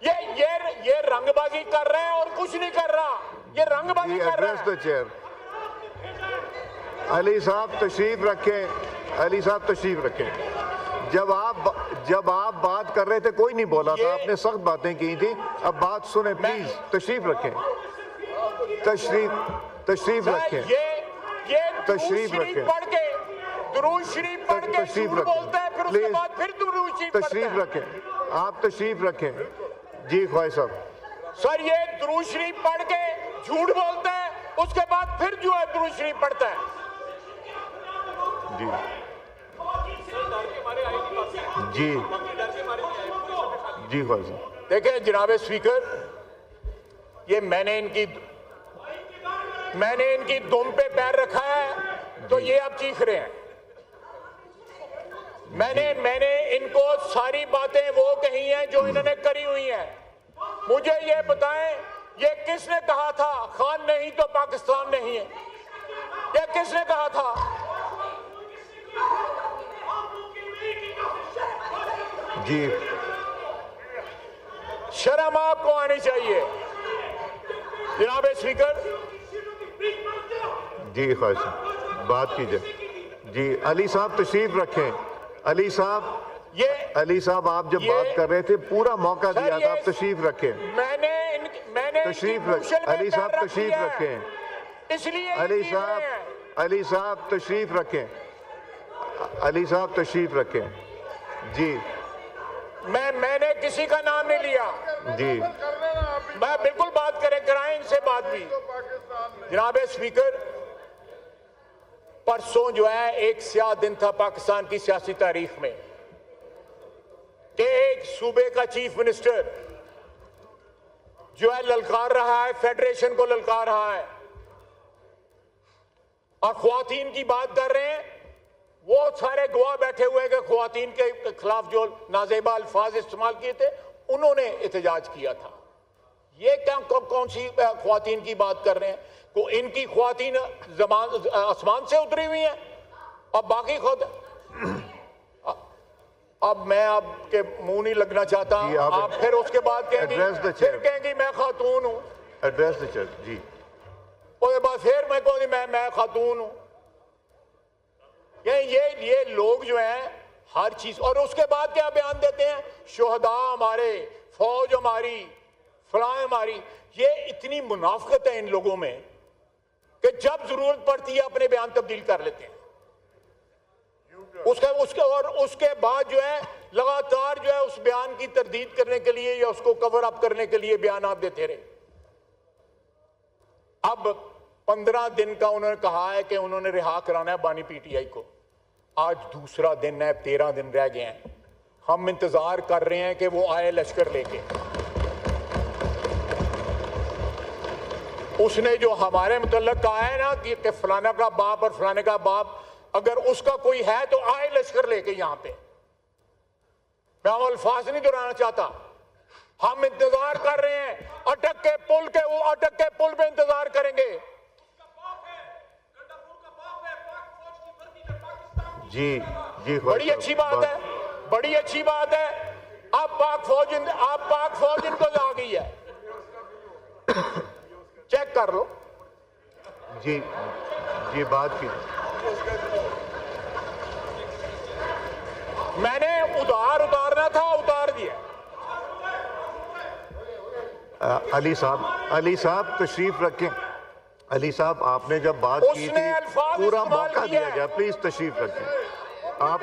ये रंगबाजी कर रहे हैं और कुछ नहीं कर रहा, ये रंगबाजी कर रहे हैं। चेयर अली साहब तशरीफ रखें, अली साहब तशरीफ रखें। जब आप बात कर रहे थे कोई नहीं बोला था, आपने सख्त बातें की थी। अब बात सुने प्लीज, तशरीफ रखें, तशरीफ रखें, तशरीफ रखें, पढ़ के दुरूद शरीफ पढ़ के तशरीफ झूठ बोलते हैं, फिर उसके बाद फिर दुरूद शरीफ पढ़ते तशरीफ हैं। रखें, आप तशरीफ रखें। जी ख्वाहिश साहब। सर ये दुरूद शरीफ पढ़ के झूठ बोलता है, उसके बाद फिर जो है दुरूद शरीफ पढ़ता है। जी जी जी ख्वाहिश साहब। देखें जनाब स्पीकर, ये मैंने इनकी दुम पे पैर रखा है तो ये अब चीख रहे हैं। मैंने इनको सारी बातें वो कही हैं जो इन्होंने करी हुई हैं। मुझे ये बताएं, ये किसने कहा था खान नहीं तो पाकिस्तान नहीं है? ये किसने कहा था? जी शर्म आपको आनी चाहिए जनाब स्पीकर। जी ख्वाहिश साहब, बात कीजिए। जी अली साहब तशरीफ रखें। अली साहब आप जब बात कर रहे थे पूरा मौका दिया था, आप तशरीफ रखें। मैंने तशरीफ रखें अली साहब, तशरीफ रखें। इसलिए अली साहब तशरीफ रखें, अली साहब तशरीफ रखें। जी मैंने किसी का नाम नहीं लिया जी, मैं बिल्कुल बात कराएं इनसे बात भी। जनाब स्पीकर, परसों जो है एक स्याह दिन था पाकिस्तान की सियासी तारीख में कि एक सूबे का चीफ मिनिस्टर जो है ललकार रहा है, फेडरेशन को ललकार रहा है और ख्वातीन की बात कर रहे हैं। वो सारे गवाह बैठे हुए हैं कि ख्वातीन के खिलाफ जो नाजेबा अल्फाज इस्तेमाल किए थे उन्होंने एहतजाज किया था। ये क्या कौन सी ख्वातीन की बात कर रहे हैं? को इनकी ख्वातीन आसमान से उतरी हुई हैं और बाकी खुद। अब मैं आपके मुंह नहीं लगना चाहता, आप फिर उसके बाद कहेंगी मैं खातून हूं। Address the chair. जी उसके बाद फिर मैं कहूंगी मैं खातून हूं। ये लोग जो हैं हर चीज, और उसके बाद क्या बयान देते हैं, शोहदा हमारे, फौज हमारी, फलां हमारी। ये इतनी मुनाफिकत है इन लोगों में कि जब जरूरत पड़ती है अपने बयान तब्दील कर लेते हैं। उसके बाद जो है लगातार जो है उस बयान की तरदीद करने के लिए या उसको कवर अप करने के लिए बयान आप देते रहे। अब 15 दिन का उन्होंने कहा है कि उन्होंने रिहा कराना है बानी पीटीआई को। आज दूसरा दिन है, 13 दिन रह गए हैं। हम इंतजार कर रहे हैं कि वो आए लश्कर लेके। उसने जो हमारे मुतल्लक कहा है ना कि फलाना का बाप और फलाने का बाप, अगर उसका कोई है तो आए लश्कर लेके यहां पे। मैं वो अल्फाज नहीं दोहराना चाहता। हम इंतजार कर रहे हैं, अटक के पुल पे इंतजार करेंगे। जी जी, बड़ी अच्छी बात है, बड़ी अच्छी बात है। अब पाक फौज इनको आ गई है, चेक कर लो। जी जी, बात की मैंने उतारना था, उतार दिया। अली साहब तशरीफ रखें। अली साहब आपने जब बात की थी पूरा मौका दिया गया, प्लीज तशरीफ रखें। आप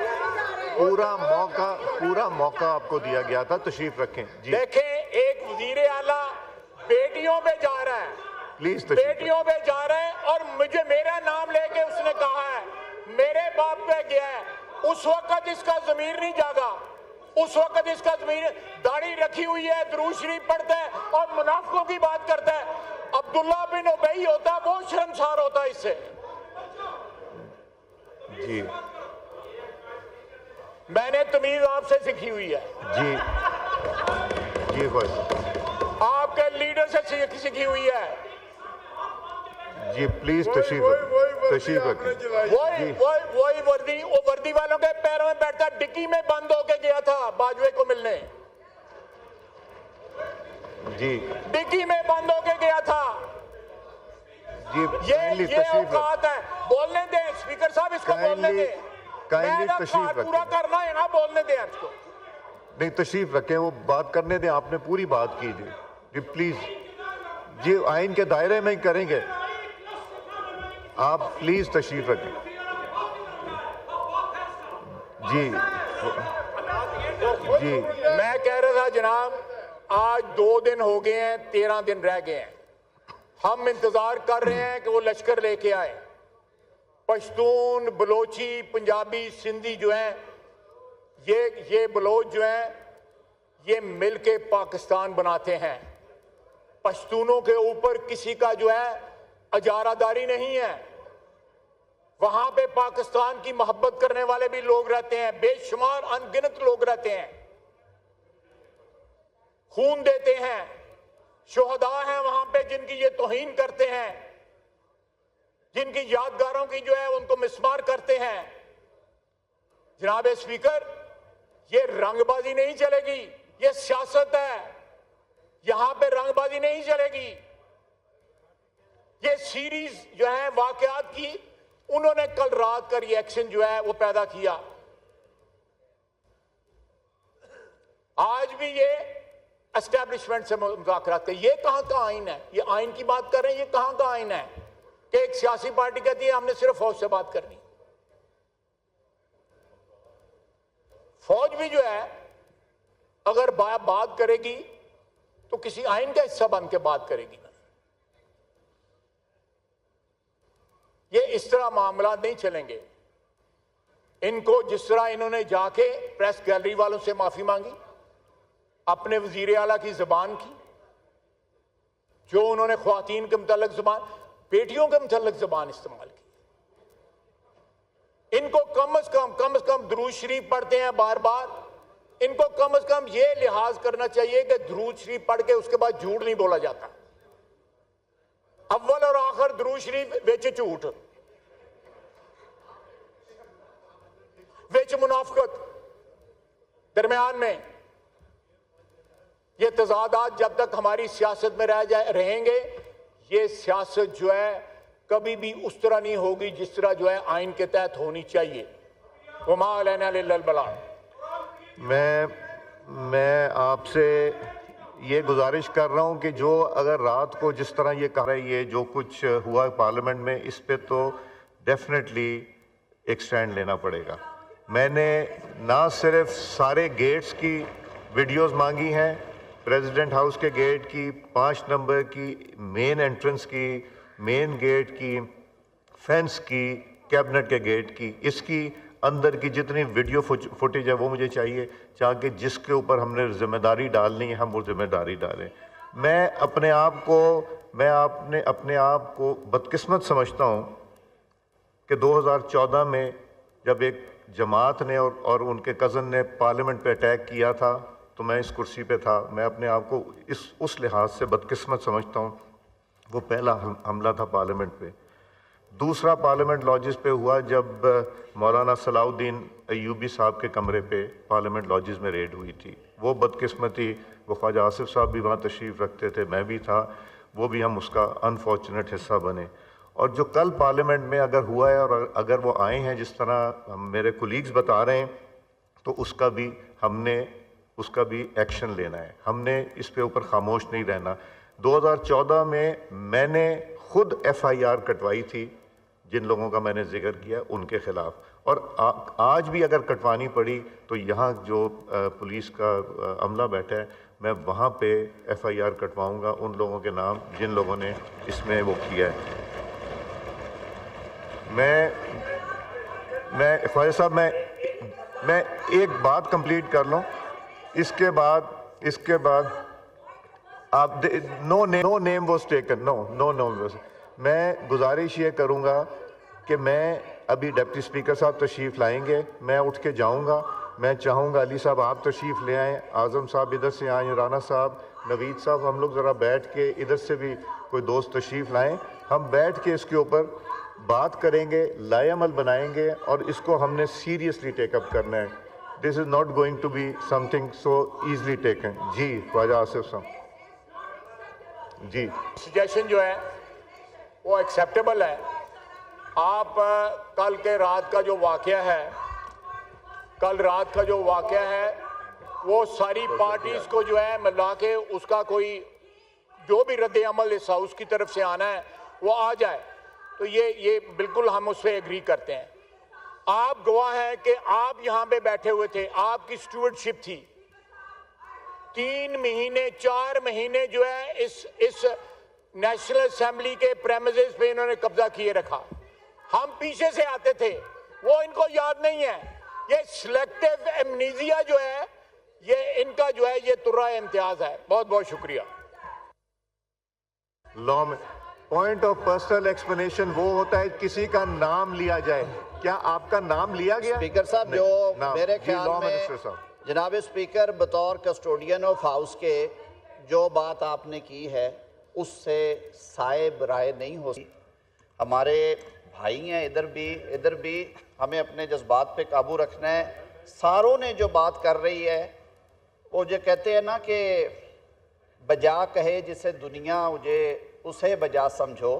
पूरा मौका आपको दिया गया था, तशरीफ रखें। जी देखें, एक वजीर आला बेटियों पे जा रहा है, प्लीज बेटियों पे जा रहा है और मेरा नाम लेके उसने कहा है मेरे बाप पे गया है। उस वक्त इसका ज़मीर नहीं जागा, उस वक्त इसका ज़मीर, दाढ़ी रखी हुई है, दुरूद शरीफ पढ़ता है और मुनाफिकों की बात करता है। अब्दुल्ला बिन उबई होता, वो शर्मसार होता इससे। जी मैंने तमीज आपसे सीखी हुई है। जी जी, बस आपके लीडर से सीखी हुई है। जी प्लीज तशरीफ रखें। वही वर्दी वालों के पैरों में बैठता, डिक्की में बंद होके गया था बाजवे को मिलने। जी डिग्गी में बंद होके गया था। जी ये औकात है, बोलने दें स्पीकर साहब, इसको बोलने दें। पूरा करना है ना, बोलने दें इसको। नहीं, तशरीफ रखें, वो बात करने दें, आपने पूरी बात की जी प्लीज जी, आइन के दायरे में ही करेंगे, आप प्लीज तशरीफ रखें जी। जी मैं कह रहा था जनाब, आज 2 दिन हो गए हैं, 13 दिन रह गए हैं, हम इंतजार कर रहे हैं कि वो लश्कर लेके आए। पश्तून, बलोची, पंजाबी, सिंधी जो हैं, ये बलोच जो हैं, ये मिलके पाकिस्तान बनाते हैं। पश्तूनों के ऊपर किसी का जो है अजारादारी नहीं है। वहां पे पाकिस्तान की मोहब्बत करने वाले भी लोग रहते हैं, बेशुमार अनगिनत लोग रहते हैं, खून देते हैं, शोहदा हैं वहां पे जिनकी ये तौहीन करते हैं, जिनकी यादगारों की जो है उनको मिसमार करते हैं। जनाब स्पीकर, ये रंगबाजी नहीं चलेगी, ये सियासत है, यहां पे रंगबाजी नहीं चलेगी। ये सीरीज जो है वाकयात की, उन्होंने कल रात का रिएक्शन जो है वो पैदा किया। आज भी ये एस्टैब्लिशमेंट से मुज़ाकरात करते, ये कहां का आइन है? ये आइन की बात कर रहे हैं, ये कहां का आइन है कि एक सियासी पार्टी कहती है हमने सिर्फ फौज से बात करनी। फौज भी जो है अगर बात करेगी तो किसी आइन का हिस्सा बन के बात करेगी ना। ये इस तरह मामला नहीं चलेंगे। इनको जिस तरह इन्होंने जाके प्रेस गैलरी वालों से माफी मांगी, अपने वजीर आला की जबान की, जो उन्होंने ख्वातीन के मुतल्लिक जबान, बेटियों के मुतल्लिक जबान इस्तेमाल की, इनको कम से कम दुरूद शरीफ पढ़ते हैं बार बार, इनको कम से कम ये लिहाज करना चाहिए कि दुरूद शरीफ पढ़ के उसके बाद झूठ नहीं बोला जाता। अव्वल और आखिर दुरूद शरीफ विच झूठ, विच मुनाफिकत, दरमियान में ये तजादात जब तक हमारी सियासत में रहेंगे, ये सियासत जो है कभी भी उस तरह नहीं होगी जिस तरह जो है आइन के तहत होनी चाहिए। वमा अलैना इल्लल बलाग। मैं आपसे ये गुजारिश कर रहा हूँ कि जो अगर रात को जिस तरह ये कह रही है, जो कुछ हुआ पार्लियामेंट में, इस पे तो डेफिनेटली एक स्टैंड लेना पड़ेगा। मैंने ना सिर्फ सारे गेट्स की वीडियोस मांगी हैं, प्रेसिडेंट हाउस के गेट की, 5 नंबर की, मेन एंट्रेंस की, मेन गेट की, फेंस की, कैबिनेट के गेट की, इसकी अंदर की जितनी वीडियो फुटेज है वो मुझे चाहिए, ताकि जिसके ऊपर हमने जिम्मेदारी डालनी है हम वो जिम्मेदारी डालें। मैं अपने आप को बदकिस्मत समझता हूँ कि 2014 में जब एक जमात ने और उनके कज़न ने पार्लियामेंट पे अटैक किया था तो मैं इस कुर्सी पे था। मैं अपने आप को उस लिहाज से बदकिस्मत समझता हूँ। वो पहला हमला था पार्लियामेंट पे। दूसरा पार्लियामेंट लॉजिस पे हुआ जब मौलाना सलाउद्दीन अय्यूबी साहब के कमरे पे पार्लियामेंट लॉजिस में रेड हुई थी। वो बदकिस्मती, वो ख्वाजा आसिफ साहब भी वहाँ तशरीफ़ रखते थे, मैं भी था, वो भी हम उसका अनफॉर्चुनेट हिस्सा बने। और जो कल पार्लियामेंट में अगर हुआ है और अगर वो आए हैं जिस तरह मेरे कोलीग्स बता रहे हैं, तो उसका भी एक्शन लेना है। हमने इस पे ऊपर खामोश नहीं रहना। 2014 में मैंने खुद FIR कटवाई थी जिन लोगों का मैंने जिक्र किया उनके खिलाफ, और आज भी अगर कटवानी पड़ी तो यहाँ जो पुलिस का अमला बैठा है, मैं वहाँ पे FIR कटवाऊँगा उन लोगों के नाम जिन लोगों ने इसमें वो किया है। मैं ख्वाजा साहब, मैं एक बात कंप्लीट कर लूँ, इसके बाद आप no name was taken, no. मैं गुजारिश ये करूँगा कि मैं अभी डिप्टी स्पीकर साहब तशरीफ़ लाएंगे, मैं उठ के जाऊँगा। मैं चाहूँगा अली साहब आप तशरीफ़ ले आएँ, आज़म साहब इधर से आएँ, राना साहब, नवीद साहब, हम लोग ज़रा बैठ के, इधर से भी कोई दोस्त तशरीफ़ लाएँ, हम बैठ के इसके ऊपर बात करेंगे, लाएअमल बनाएंगे और इसको हमने सीरियसली टेकअप करना है। This is not going to be something so easily taken. जी ख्वाजा आसिफ साहब। जी सजेशन जो है वो एक्सेप्टेबल है। आप कल के रात का जो वाकया है, कल रात का जो वाकया है वो सारी पार्टीज को जो है मिला के उसका कोई जो भी रद्द अमल इस हाउस की तरफ से आना है वो आ जाए, तो ये बिल्कुल हम उस पर एग्री करते हैं। आप गवाह हैं कि आप यहां पे बैठे हुए थे, आपकी स्टूवर्डशिप थी। 3 महीने 4 महीने जो है इस नेशनल असेंबली के प्रेमिसेस पे इन्होंने कब्जा किए रखा। हम पीछे से आते थे, वो इनको याद नहीं है। ये सिलेक्टिव एमनीजिया जो है ये इनका जो है ये तुर्रा इम्तियाज है। बहुत बहुत शुक्रिया। लॉ में पॉइंट ऑफ पर्सनल एक्सप्लेनेशन वो होता है किसी का नाम लिया जाए। क्या आपका नाम लिया गया? स्पीकर साहब, जो मेरे ख्याल लॉ में मिनिस्टर साहब, जनाब स्पीकर, बतौर कस्टोडियन ऑफ हाउस के जो बात आपने की है उससे साहिब राय नहीं हो सकती। हमारे भाई हैं इधर भी हमें अपने जज्बात पे काबू रखना है। सारों ने जो बात कर रही है वो जो कहते हैं ना कि बजा कहे जिसे दुनिया मुझे उसे बजा समझो,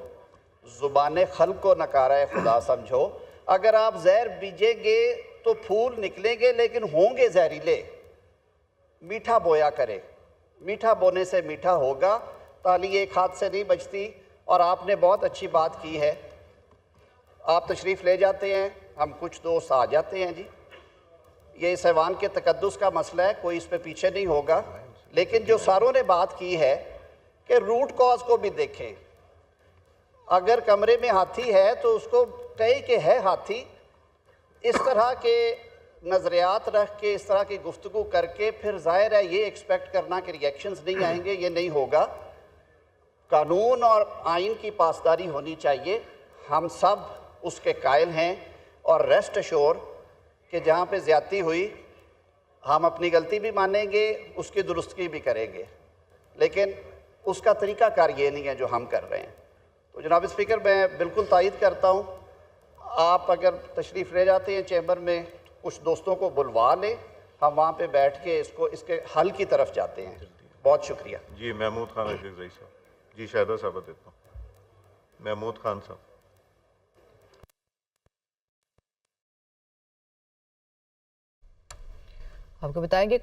ज़ुबान खल्क़ को नकारा खुदा समझो। अगर आप जहर बीजेंगे तो फूल निकलेंगे लेकिन होंगे जहरीले। मीठा बोया करे, मीठा बोने से मीठा होगा। ताली एक हाथ से नहीं बजती। और आपने बहुत अच्छी बात की है। आप तशरीफ़ ले जाते हैं, हम कुछ दोस्त आ जाते हैं जी। ये इस ऐवान के तकद्दुस का मसला है, कोई इस पे पीछे नहीं होगा। लेकिन जो सारों ने बात की है कि रूट कॉज को भी देखें। अगर कमरे में हाथी है तो उसको कहे कि है हाथी। इस तरह के नज़रियात रख के, इस तरह की गुफ्तगू करके फिर ज़ाहिर है ये एक्सपेक्ट करना कि रिएक्शंस नहीं आएंगे, ये नहीं होगा। कानून और आइन की पासदारी होनी चाहिए। हम सब उसके कायल हैं और रेस्ट अश्योर कि जहाँ पे ज़्यादती हुई हम अपनी गलती भी मानेंगे, उसकी दुरुस्तगी भी करेंगे, लेकिन उसका तरीक़ाकार ये नहीं है जो हम कर रहे हैं। तो जनाब स्पीकर, मैं बिल्कुल तायद करता हूँ। आप अगर तशरीफ़ ले जाते हैं चैम्बर में, कुछ दोस्तों को बुलवा लें, हम वहाँ पे बैठ के इसके हल की तरफ जाते हैं। बहुत शुक्रिया जी। महमूद खान अजीज रईस साहब। जी शाहिदा साहब देता हूँ। महमूद खान साहब। आपको बताएंगे